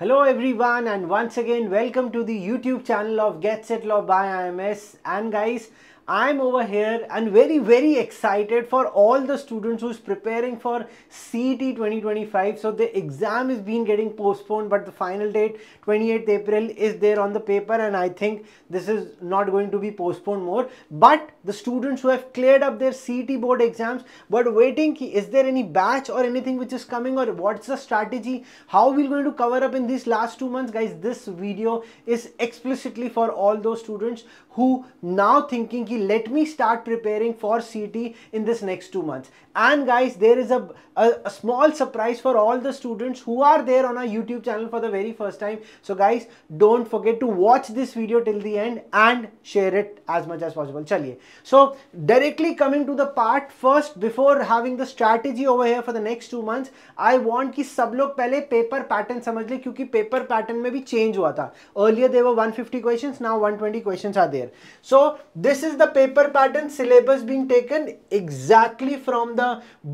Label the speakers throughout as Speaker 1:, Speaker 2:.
Speaker 1: Hello everyone, and once again welcome to the YouTube channel of Get Set Law by IMS. And guys, I'm over here and very excited for all the students who's preparing for CET 2025. So the exam is been getting postponed, but the final date 28th April is there on the paper, and I think this is not going to be postponed more. But the students who have cleared up their CET board exams but waiting, is there any batch or anything which is coming, or what's the strategy, how we're going to cover up in these last 2 months? Guys, this video is explicitly for all those students who now thinking ki let me start preparing for CET in this next 2 months. And guys, there is a small surprise for all the students who are there on our YouTube channel for the very first time. So guys, don't forget to watch this video till the end and share it as much as possible. Chaliye, so directly coming to the part, first before having the strategy over here for the next 2 months, I want कि सब लोग पहले paper pattern समझ ले, क्योंकि paper pattern में भी change हुआ था. Earlier there were 150 questions, now 120 questions are there. So this is the paper pattern syllabus being taken exactly from the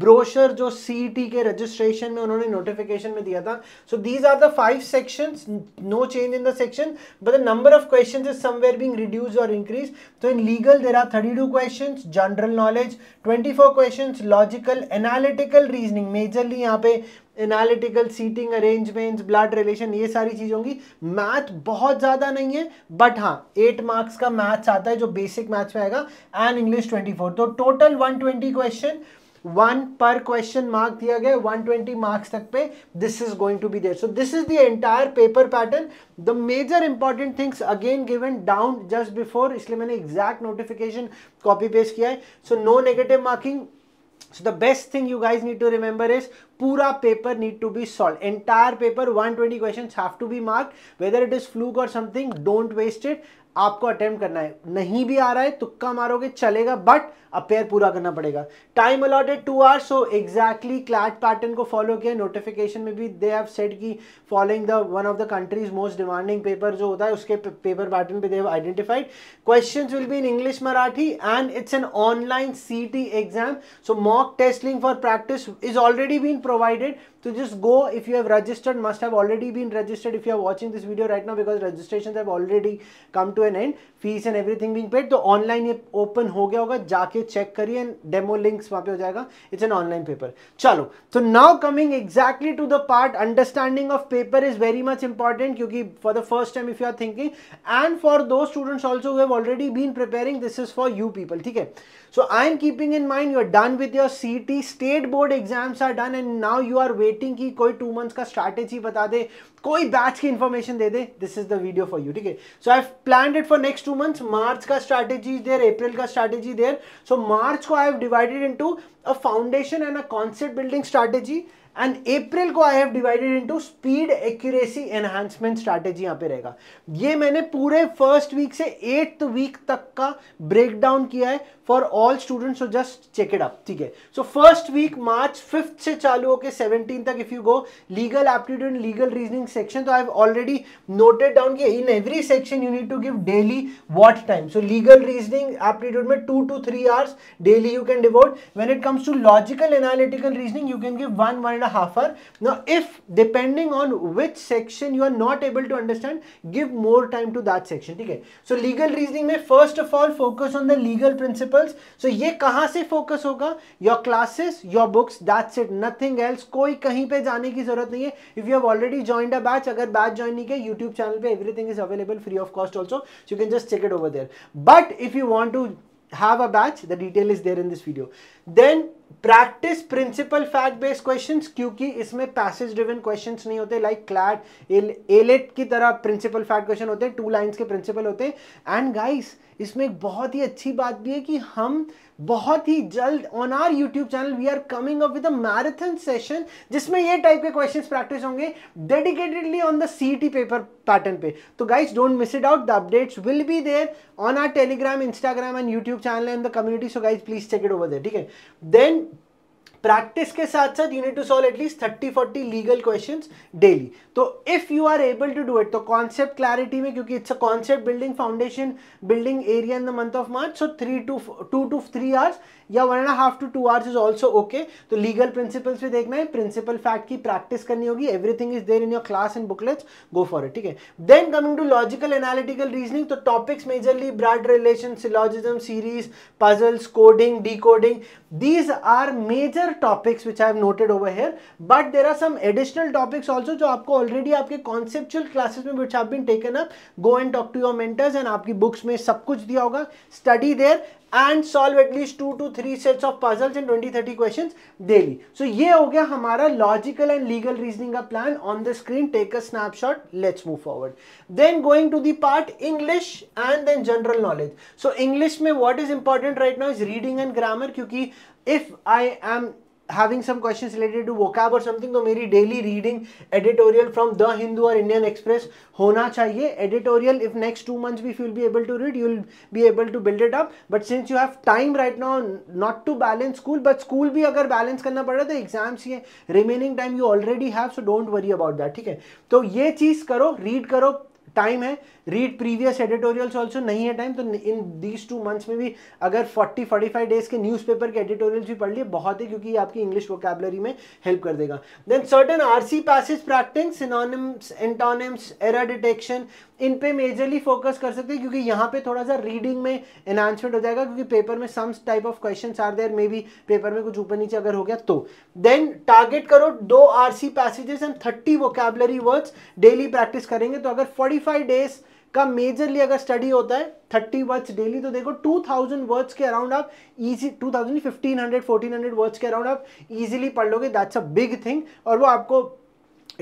Speaker 1: brochure जो CET के registration में उन्होंने notification में दिया था. So these are the 5 sections, no change in the section, but the number of questions is somewhere being reduced or increased. So in legal there are 32 questions, general knowledge 24 questions, logical, analytical reasoning, majorly यहाँ पे analytical, seating arrangements, blood relation, ये सारी चीज़ होंगी. Math बहुत ज़्यादा नहीं है, but हाँ 8 मार्क्स का मैथ्स आता है जो बेसिक मैथ्स में आएगा, एंड इंग्लिश 24. तो टोटल 120 क्वेश्चन, 1 पर क्वेश्चन मार्क दिया गया 120 मार्क्स तक पे. This is going to be there. So this is the entire paper pattern. The major important things again given down just before, इसलिए मैंने एग्जैक्ट नोटिफिकेशन कॉपी पेस्ट किया है. So no negative marking. So the best thing you guys need to remember is पूरा paper need to be solved. Entire paper 120 questions have to be marked. Whether it is fluke or something, don't waste it. आपको attempt करना है. नहीं भी आ रहा है तुक्का मारोगे चलेगा, बट अपेयर पूरा करना पड़ेगा. Time allotted 2 hours. So exactly CLAT pattern को फॉलो किया. नोटिफिकेशन में भी दे हैव सेड की following the one of the country's most demanding paper जो होता है उसके पेपर पैटर्न पे they have identified. Questions will be in English, Marathi, and it's an online CET exam. So mock test link for practice is already been provided. So just go, if you have registered, must have already been registered if you are watching this video right now, because registrations have already come to an end, fees and everything being paid. तो online ये open हो गया होगा, जाके check करिए, demo links वहाँ पे हो जाएगा. It's an online paper. चलो, तो now coming exactly to the part, understanding of paper is very much important, क्योंकि for the first time if you are thinking, and for those students also who have already been preparing, this is for you people. ठीक है. So I am keeping in mind you are done with your CET, state board exams are done, and now you are waiting कि कोई 2 months का strategy बता दे, कोई batch की information they they. This is the video for you. ठीक है. So I have planned it for next 2 months. March का strategy is there, April का strategy there. So March को I have divided into a foundation and a concept building strategy, and April को I have divided into speed accuracy enhancement strategy. यहाँ पे रहेगा. ये मैंने पूरे फर्स्ट वीक से 8th वीक तक का ब्रेक डाउन किया है for all students. So just check it up. ठीक है. सो फर्स्ट वीक मार्च 5th से चालू होकर 17 तक, if you go legal aptitude, legal reasoning section, तो I have already noted down कि in every section you need to give daily what time. So legal reasoning aptitude में 2 to 3 hours daily you can devote. When it comes to logical analytical reasoning, you can give 1.5 hour. Now if depending on which section you are not able to understand, give more time to that section. ठीक है. So legal reasoning में first of all focus on the legal principles. So ये कहाँ से focus होगा? Your classes, your books, that's it, nothing else. कोई कहीं पे जाने की जरूरत नहीं है. If you have already joined a batch, अगर batch join नहीं किया, YouTube channel पे everything is available free of cost also, so you can just check it over there. But if you want to have a batch, the detail is there in this video. Then practice principle fact based questions, क्योंकि इसमें passage driven questions नहीं होते like CLAT AILET की तरह. Principle fact question होते हैं, 2 lines के principal होते हैं. एंड गाइस, इसमें एक बहुत ही अच्छी बात भी है कि हम बहुत ही जल्द on our YouTube channel we are coming up with a marathon session, जिसमें ये टाइप के क्वेश्चंस प्रैक्टिस होंगे dedicatedly on the CET paper pattern पे. तो guys, don't miss it out. The updates will be there on our Telegram, Instagram and YouTube channel and the community. So guys, please check it over there. ठीक है. Then practice के साथ साथ you need to solve at least 30-40 legal questions daily. तो if you are able to do it, तो concept clarity में, क्योंकि it's a concept building, foundation building area in the month of March, so 2 to 3 hours या 1.5 to 2 hours is also okay. तो legal principles भी देखना है, principle fact की practice करनी होगी, everything is there in your class and booklets, go for it, ठीक है। Then coming to logical analytical reasoning, तो topics majorly blood relation, syllogism, series, puzzles, coding, decoding, these are major topics which I have noted over here, but there are some additional topics also जो आपको already आपके conceptual classes में which have been taken up, go and talk to your mentors and आपकी books में सब कुछ दिया होगा, study there and solve at least 2 to 3 sets of puzzles and 20-30 questions daily. So ये हो गया हमारा logical and legal reasoning का plan on the screen, take a snapshot, let's move forward. Then going to the part English and then general knowledge. So English में what is important right now is reading and grammar, क्योंकि if I am having some questions related to vocab or something, तो मेरी daily reading editorial from The Hindu or Indian Express होना चाहिए. Editorial, if next 2 months if you'll be able to read, you'll be able to build it up. But since you have time right now not to balance school, but school भी अगर balance करना पड़ रहा है तो exams ये remaining time you already have, so don't worry about that, ठीक है। तो ये चीज़ करो, read करो, टाइम है, रीड प्रीवियस एडिटोरियल्स ऑल्सो, नहीं है टाइम तो इन दीज 2 months में भी अगर 40-45 डेज के न्यूज़पेपर के एडिटोरियल्स भी पढ़ लिए बहुत है, क्योंकि ये आपकी इंग्लिश वोकैबुलरी में हेल्प कर देगा। Then certain RC passage practice, synonyms, antonyms, error detection, इन पे मेजरली फोकस कर सकते हैं, क्योंकि यहाँ पे थोड़ा सा रीडिंग में एनहांसमेंट हो जाएगा, क्योंकि पेपर में some type of questions are there, maybe paper में कुछ ऊपर नीचे अगर हो गया तो। देन टारगेट करो 2 RC passages and 30 vocabulary words, daily practice करेंगे तो अगर 45 डेज का मेजरली अगर स्टडी होता है 30 वर्ड्स डेली, तो देखो 2000 वर्ड्स के अराउंड आप इजी, 2000 1500-1400 वर्ड्स के अराउंड आप इजीली पढ़ लोगे, दैट्स अ बिग थिंग, और वो आपको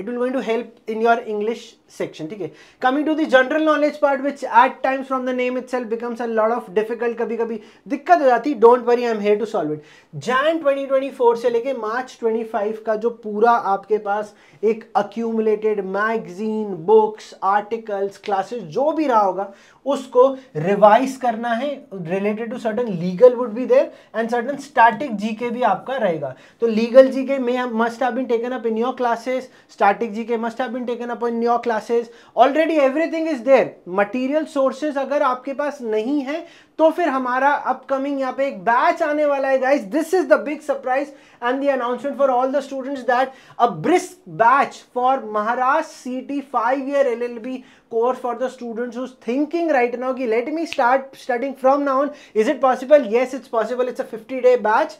Speaker 1: it will going to help in your English section, ठीक है। Coming to the general knowledge part, which at times from the name itself becomes a lot of difficult, कभी कभी दिक्कत हो जाती, don't worry, I am here to solve it. Jan 2024 से लेके March 25 का जो पूरा आपके पास एक accumulated magazine, books, articles, classes जो भी रहा होगा उसको रिवाइज करना है, related to certain legal would be there and certain static GK भी आपका रहेगा। तो लीगल जीके में must have been taken up in your classes, static GK must have been taken up in your classes, already everything is there. Material sources अगर आपके पास नहीं है तो फिर हमारा अपकमिंग यहाँ पे एक बैच आने वाला है guys, this is the big surprise and the announcement for all the students that a brisk batch for Maharashtra CT 5-year LLB course for the students who's thinking right now ki let me start studying from now on. Is it possible? Yes, it's possible. It's a 50-day batch,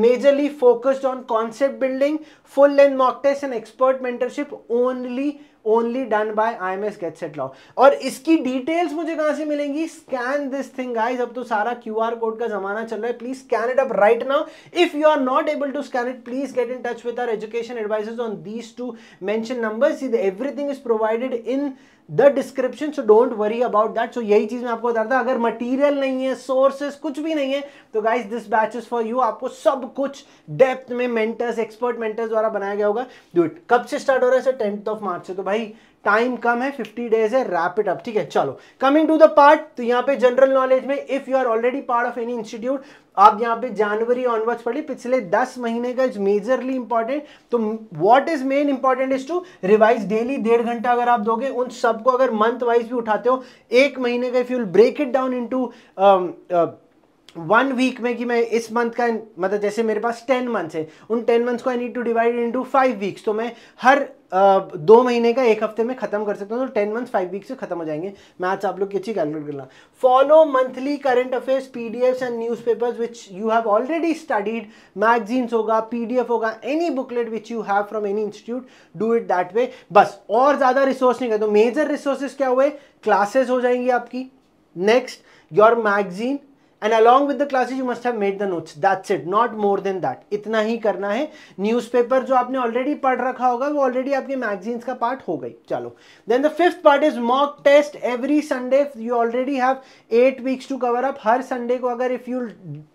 Speaker 1: majorly focused on concept building, full length mock test and expert mentorship, only done by IMS Get Set Law. और इसकी details मुझे कहां से मिलेंगी? Scan this thing guys, अब तो सारा QR code का जमाना चल रहा है, please scan it up right now. If you are not able to scan it, please get in touch with our education advisors on these 2 mention numbers, everything is provided in the description, so don't worry about that. So यही चीज मैं आपको बता रहा था, अगर material नहीं है, सोर्सेस कुछ भी नहीं है, तो guys this batch is for you. आपको सब कुछ डेप्थ में मेंटर्स, एक्सपर्ट मेंटर्स द्वारा बनाया गया होगा। Do it. कब से स्टार्ट हो रहा है सर? 10th मार्च से, तो भाई टाइम कम है, 50 डेज है, रैप इट अप, ठीक है। चलो कमिंग टू द पार्ट, तो यहाँ पे जनरल नॉलेज में if you are already part of any institute, आप यहाँ पे जनवरी ऑनवर्ड्स पढ़िए, पिछले 10 महीने का इज मेजरली इंपॉर्टेंट। तो what is main important is to revise daily, 1.5 घंटा अगर आप दोगे, उन सबको अगर मंथ वाइज भी उठाते हो, 1 महीने का, if you will break it down into 1 week में, कि मैं इस मंथ का, मतलब जैसे मेरे पास 10 मंथ्स है, उन 10 मंथ्स को I need to divide into 5 weeks, तो मैं हर 2 महीने का 1 हफ्ते में खत्म कर सकता हूँ, तो 10 मंथ्स 5 वीक्स से खत्म हो जाएंगे। मैथ्स आप लोग की अच्छी कैलकुलेट करना। Follow monthly current affairs, PDFs and newspapers which you have already studied, magazines होगा, PDF होगा, any booklet which you have from any institute, do it that way. बस और ज्यादा रिसोर्स नहीं कर, तो मेजर रिसोर्सेज क्या हुए? क्लासेस हो जाएंगी आपकी, next your magazine, and along with the classes you must have made the notes, that's it, not more than that, इतना ही करना है। न्यूज़पेपर जो आपने ऑलरेडी पढ़ रखा होगा वो ऑलरेडी आपके मैगजीन्स का पार्ट हो गई। चलो then the 5th part is mock test every Sunday, you already have 8 weeks to cover up. हर संडे को अगर if you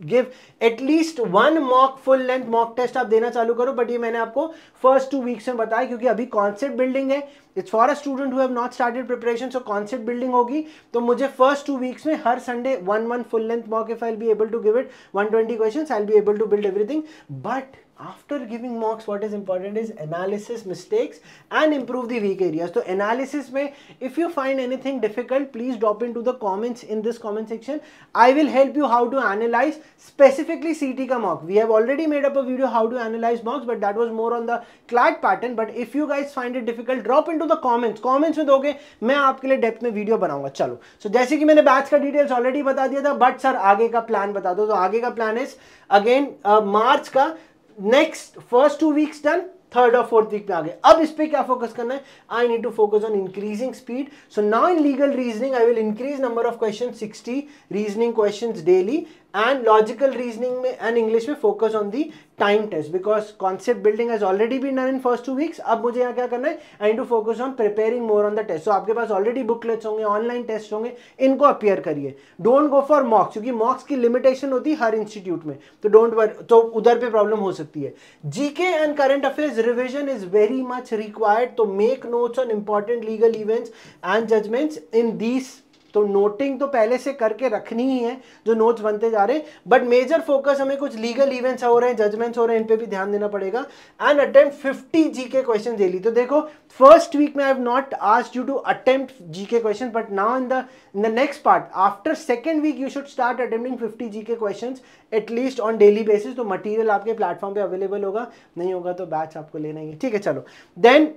Speaker 1: give at least 1 mock full length mock test आप देना चालू करो, बट ये मैंने आपको फर्स्ट 2 वीक्स में बताया, क्योंकि अभी कॉन्सेप्ट बिल्डिंग है, it's for a student who have not started preparation, so concept building होगी, तो मुझे फर्स्ट 2 वीक्स में हर Sunday 1 full length mock, if I'll be able to give it 120 questions, I'll be able to build everything, but after giving mocks what is important is analysis mistakes and improve the weak areas. तो analysis में if you find anything difficult please drop into the comments in this comment section. I will help you how to analyze specifically CT का mock. We have already made up a video how to analyze mocks but that was more on the CLAT pattern. But if you guys find it difficult drop into the comments में दोगे मैं आपके लिए depth में video बनाऊंगा. चलो so जैसे कि मैंने बैच का डिटेल्स ऑलरेडी बता दिया था बट सर आगे का प्लान बता दो. तो आगे का प्लान इज अगेन मार्च का next first 2 weeks done, third और फोर्थ वीक में आ गए. अब इस पे क्या फोकस करना है? I need to focus on increasing speed. So now in legal reasoning I will increase number of question 60 reasoning questions daily and logical reasoning में and English में focus on the time test because concept building has already been done in first 2 weeks. अब मुझे यहाँ क्या करना है? I need to focus on preparing more on the test. So आपके पास already booklets होंगे, online tests होंगे, इनको appear करिए. Don't go for mocks क्योंकि mocks की limitation होती है हर institute में. तो don't worry, तो उधर पे problem हो सकती है. GK and current affairs revision is very much required. तो make notes on important legal events and judgments in these. तो नोटिंग तो पहले से करके रखनी ही है जो नोट्स बनते जा रहे हैं बट मेजर फोकस हमें कुछ लीगल इवेंट्स हो रहे हैं, जजमेंट्स हो रहे हैं, इन पे भी ध्यान देना पड़ेगा. And attempt 50 GK question daily. तो देखो फर्स्ट वीक में I have not asked you to attempt GK question but now in the next part after second week you should start attempting 50 GK questions at least on daily basis. तो material आपके platform पे available होगा, नहीं होगा तो batch आपको लेना ही है. ठीक है चलो then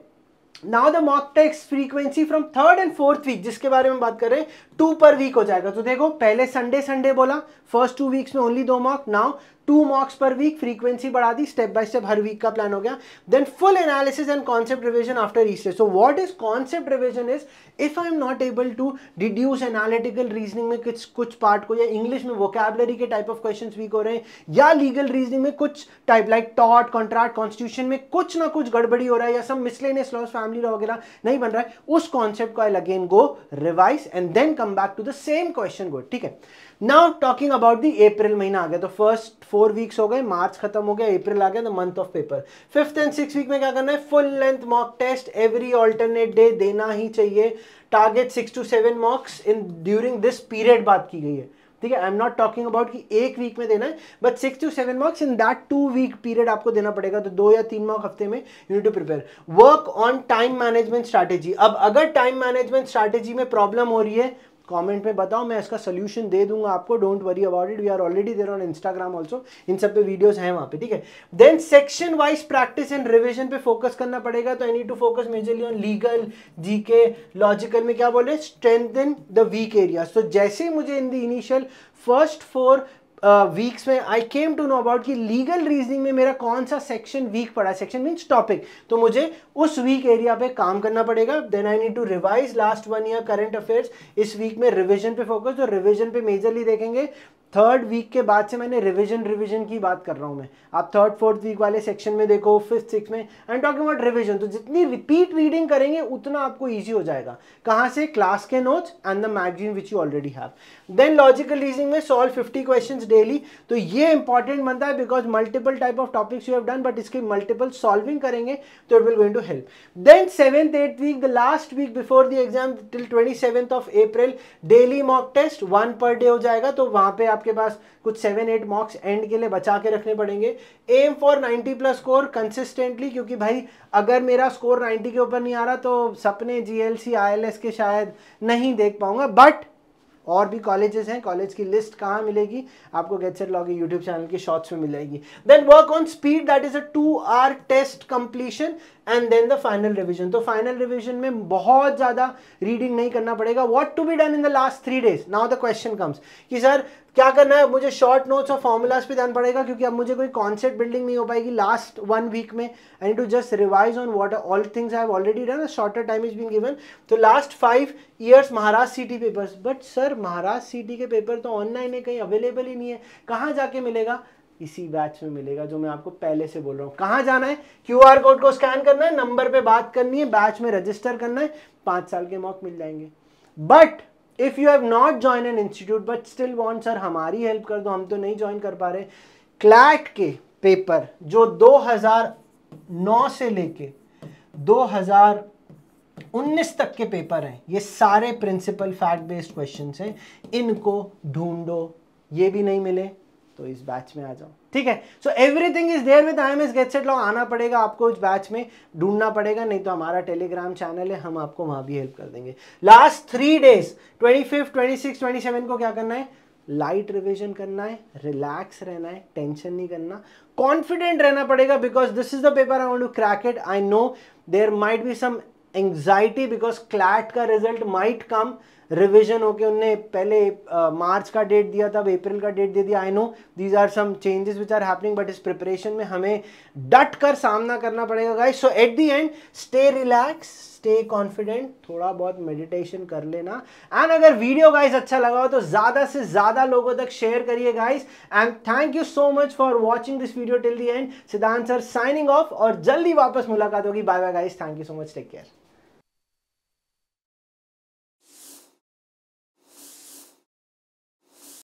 Speaker 1: now the mock test frequency from third and fourth week जिसके बारे में बात कर रहे हैं 2 पर वीक हो जाएगा. तो देखो पहले संडे बोला फर्स्ट 2 वीक्स में only 2 mock, now 2 mocks per week, frequency बढ़ा दी, स्टेप बाय स्टेप हर वीक का प्लान हो गया. Then full analysis and concept revision after each test. So what is concept revision is if I am not able to deduce analytical reasoning में कुछ part को या इंग्लिश में vocabulary के टाइप ऑफ क्वेश्चंस वीक हो रहे हैं या लीगल रीजनिंग में कुछ type like tort contract constitution में कुछ ना कुछ गड़बड़ी हो रहा है या सब मिसलेनियस लॉज फैमिली लॉ वगैरह नहीं बन रहा है, उस कॉन्सेप्ट को I again go revise and then come back to the same question go. ठीक है now talking about the April महीना आ गया. तो फर्स्ट 4 वीक्स हो गए, मार्च खत्म हो गया, अप्रैल आ गया, the month of paper. 5th and 6th week में क्या करना है? Full length mock test every alternate day देना ही चाहिए. Target 6 to 7 mocks in during this period बात की गई है. ठीक है I am not talking about कि एक वीक में देना है but 6 to 7 mocks in that 2 week period आपको देना पड़ेगा. तो 2 या 3 मॉक हफ्ते में you need to prepare. Work on time management strategy. अब अगर टाइम मैनेजमेंट स्ट्रैटेजी में प्रॉब्लम हो रही है कमेंट में बताओ, मैं इसका सोल्यूशन दे दूंगा आपको. Don't worry about it, we are already there on Instagram also, इन सब पे वीडियोस हैं वहां पे. ठीक है then section wise practice and revision पे फोकस करना पड़ेगा. तो I need to focus majorly on legal, GK, logical में क्या बोले स्ट्रेंथन द वीक एरियाज. तो जैसे मुझे in the initial first 4 weeks में I came to know about कि लीगल रीजनिंग में मेरा कौन सा सेक्शन वीक पड़ा, सेक्शन मीन्स टॉपिक, तो मुझे उस वीक एरिया पे काम करना पड़ेगा. Then I need to revise last 1 year current affairs. इस वीक में रिवीजन पे फोकस. तो रिवीजन पे मेजरली देखेंगे थर्ड वीक के बाद से मैंने रिवीजन की बात कर रहा हूं मैं. आप थर्ड फोर्थ वीक वाले सेक्शन में देखो, 5th 6th में I am talking about revision. तो जितनी रिपीट रीडिंग करेंगे उतना आपको इजी हो जाएगा. कहां से? क्लास के notes and the magazine which you already have. Then logical reasoning में सॉल्व 50 क्वेश्चंस डेली. तो ये इंपॉर्टेंट बनता है because multiple type of topics you have done but इसके मल्टीपल सॉल्विंग करेंगे तो it will going to help. Then 7th 8th week the last week before the exam till 27th of April daily mock test 1 per day हो जाएगा. तो वहां पे आपके पास कुछ 7-8 मॉक्स एंड के लिए बचा के रखने पड़ेंगे. एम फॉर 90+ स्कोर कंसिस्टेंटली, क्योंकि भाई अगर मेरा स्कोर 90 के ऊपर नहीं आ रहा तो सपने जीएलसी आईएलएस के शायद नहीं देख पाऊंगा. बट और भी कॉलेजेस हैं, कॉलेज की लिस्ट कहाँ मिलेगी आपको? गेट सेट लॉ के यूट्यूब चैनल की शॉर्ट्स में मिल जाएगी. Then work on speed, that is a 2 hour test completion and then the final revision. तो फाइनल रिवीजन में बहुत ज्यादा रीडिंग नहीं करना पड़ेगा. What to be done in the last 3 days. Now the question comes कि सर क्या करना है? मुझे शॉर्ट नोट्स और फॉर्मूलाज पे ध्यान पड़ेगा क्योंकि अब मुझे कोई कॉन्सेप्ट बिल्डिंग नहीं हो पाएगी लास्ट 1 वीक में. I need to just revise on what all things I have already done. Shorter time is been given. तो last 5 years Maharashtra CET papers. But sir Maharashtra सीटी के पेपर तो ऑनलाइन है, कहीं अवेलेबल ही नहीं है. कहाँ जाके मिलेगा? इसी बैच में मिलेगा जो मैं आपको पहले से बोल रहा हूँ. कहाँ जाना है? QR कोड को स्कैन करना है, नंबर पे बात करनी है, बैच में रजिस्टर करना है, 5 साल के मॉक मिल जाएंगे. But if you have not join an institute but still want sir हमारी हेल्प कर दो, हम तो नहीं ज्वाइन कर पा रहे. क्लैट के पेपर जो 2009 से लेके 2019 तक के पेपर हैं, ये सारे प्रिंसिपल फैक्ट बेस्ड क्वेश्चंस हैं. इनको ढूंढो. ये भी नहीं मिले तो इस बैच में आ जाओ, ठीक है। So everything is there with IMS get set law. आना पड़ेगा आपको इस बैच में, ढूंढना पड़ेगा, नहीं तो हमारा टेलीग्राम चैनल है, हम आपको वहां भी हेल्प कर देंगे। लास्ट 3 डेज 25, 26, 27 को क्या करना है, लाइट रिविजन करना है, रिलैक्स रहना है, टेंशन नहीं करना, कॉन्फिडेंट रहना पड़ेगा, because this is the paper I want to crack it. I know there might be some anxiety because CLAT का रिजल्ट माइट कम, रिविजन होके उनने पहले मार्च का डेट दिया था, अब अप्रैल का डेट दे दिया। I know these are some changes which are happening, but इस प्रिपरेशन में हमें डट कर सामना करना पड़ेगा guys. So at the end stay relax, stay confident, थोड़ा बहुत मेडिटेशन कर लेना। एंड अगर वीडियो गाइस अच्छा लगा हो तो ज्यादा से ज्यादा लोगों तक शेयर करिए guys. And thank you so much for watching this video till the end. Siddhant sir signing off, और जल्दी वापस मुलाकात होगी। Bye bye guys, thank you so much, take care.